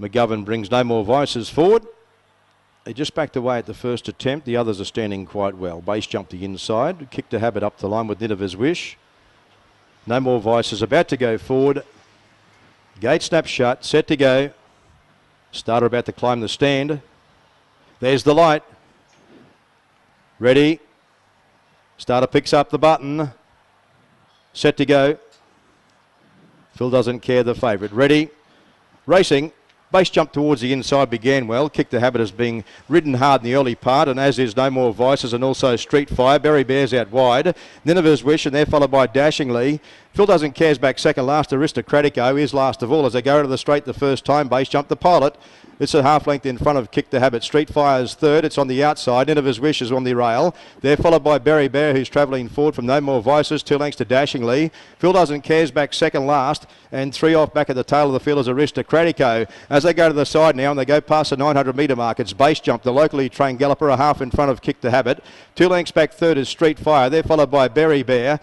McGovern brings No More Vices forward. He just backed away at the first attempt. The others are standing quite well. Base jumped the inside. Kicked a habit up the line with Nineveh's Wish. No More Vices about to go forward. Gate snap shut. Set to go. Starter about to climb the stand. There's the light. Ready. Starter picks up the button. Set to go. Phil Doesn't Care, the favourite. Ready. Racing. Base jump towards the inside began well. Kicked the habit as being ridden hard in the early part, and as is No More Vices and also Street Fire. Berry Bears out wide. Nineveh's Wish, and they're followed by Dashingly. Phil Doesn't Care's back second last. Aristocratico is last of all as they go to the straight the first time. Base jump the Pilot. It's a half length in front of Kick the Habit. Street Fire's third. It's on the outside. Nineveh's Wish is on the rail. They're followed by Berry Bear, who's travelling forward from No More Vices. 2 lengths to Dashingly. Phil Doesn't Care's back second last. And 3 off back at the tail of the field is Aristocratico. As they go to the side now and they go past the 900 metre mark, it's Base Jump, the locally trained galloper, a half in front of Kick the Habit. 2 lengths back third is Street Fire. They're followed by Berry Bear.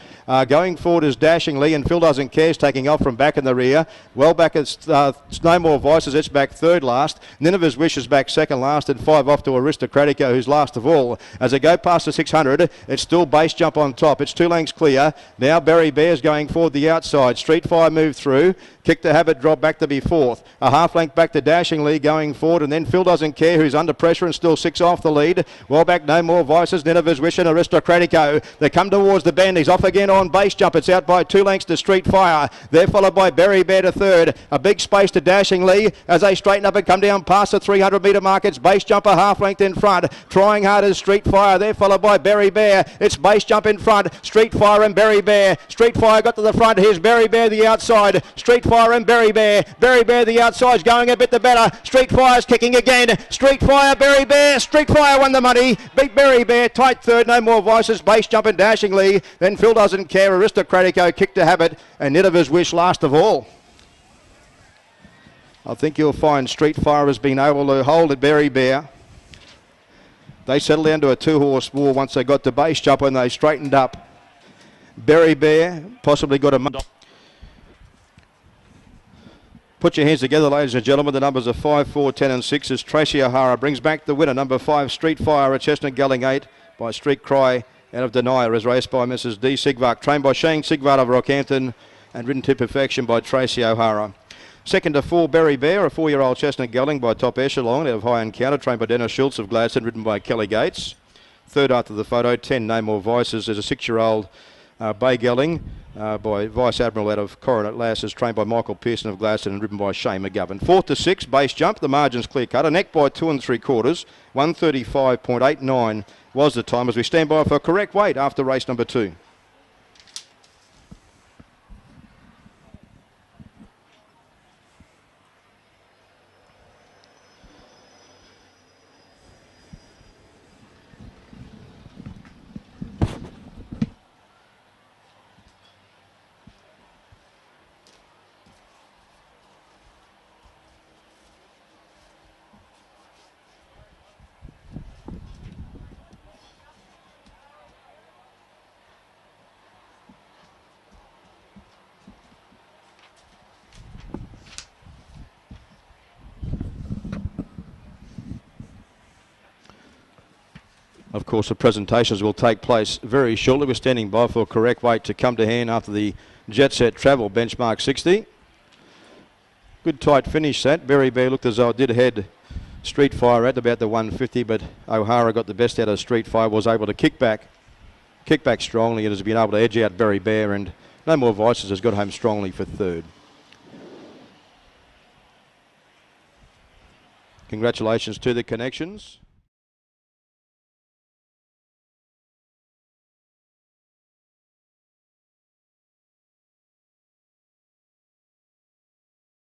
Going forward is Dashingly, and Phil Doesn't Care's taking off from back in the rear. Well back it's No More Vices. It's back third last. Nineveh's Wish is back second last, and 5 off to Aristocratico, who's last of all. As they go past the 600, it's still Base Jump on top. It's 2 lengths clear. Now Berry Bear's going forward the outside. Street Fire moved through. Kick the Habit drop back to be fourth. A half length back to Dashingly going forward, and then Phil Doesn't Care, who's under pressure and still 6 off the lead. Well back No More Vices, Nineveh's Wish and Aristocratico. They come towards the bend. He's off again on Base Jump. It's out by 2 lengths to Street Fire. They're followed by Berry Bear to third. A big space to Dashingly as they straighten up and come down past the 300 metre mark. It's Base Jump a half length in front. Trying hard as Street Fire. They're followed by Berry Bear. It's Base Jump in front. Street Fire and Berry Bear. Street Fire got to the front. Here's Berry Bear the outside. Street Fire and Berry Bear. Berry Bear the outside's going a bit the better. Street Fire's kicking again. Street Fire, Berry Bear. Street Fire won the money. Beat Berry Bear. Tight third. No More Vices. Base Jump and Dashingly. Then Phil Doesn't Care. Aristocratico Kicked a Habit. And Nineveh's Wish last of all. I think you'll find Street Fire has been able to hold at Berry Bear. They settled down to a 2-horse war once they got to Base Jump when they straightened up. Berry Bear possibly got a... Put your hands together, ladies and gentlemen. The numbers are 5, 4, 10 and 6 as Tracy O'Hara brings back the winner. Number 5, Street Fire at Chestnut Gulling 8 by Street Cry out of Denier, is raced by Mrs. D. Sigvart, trained by Shane Sigvart of Rockhampton and ridden to perfection by Tracy O'Hara. Second to 4, Berry Bear, a 4-year-old Chestnut Gelding by Top Echelon out of High Encounter, trained by Dennis Schultz of Gladstone, ridden by Kelly Gates. Third after the photo, 10, No More Vices, is a 6-year-old Bay Gelding by Vice Admiral out of Coronet Lasses, trained by Michael Pearson of Gladstone and ridden by Shane McGovern. 4th to 6, Base Jump, the margin's clear cut, a neck by 2 3/4, 1:35.89 was the time as we stand by for a correct weight after race number 2. Of course, the presentations will take place very shortly. We're standing by for a correct weight to come to hand after the Jet Set Travel benchmark 60. Good tight finish that. Berry Bear looked as though it did head Street Fire at about the 150, but O'Hara got the best out of Street Fire, was able to kick back strongly, and has been able to edge out Berry Bear, and No More Vices has got home strongly for third. Congratulations to the connections.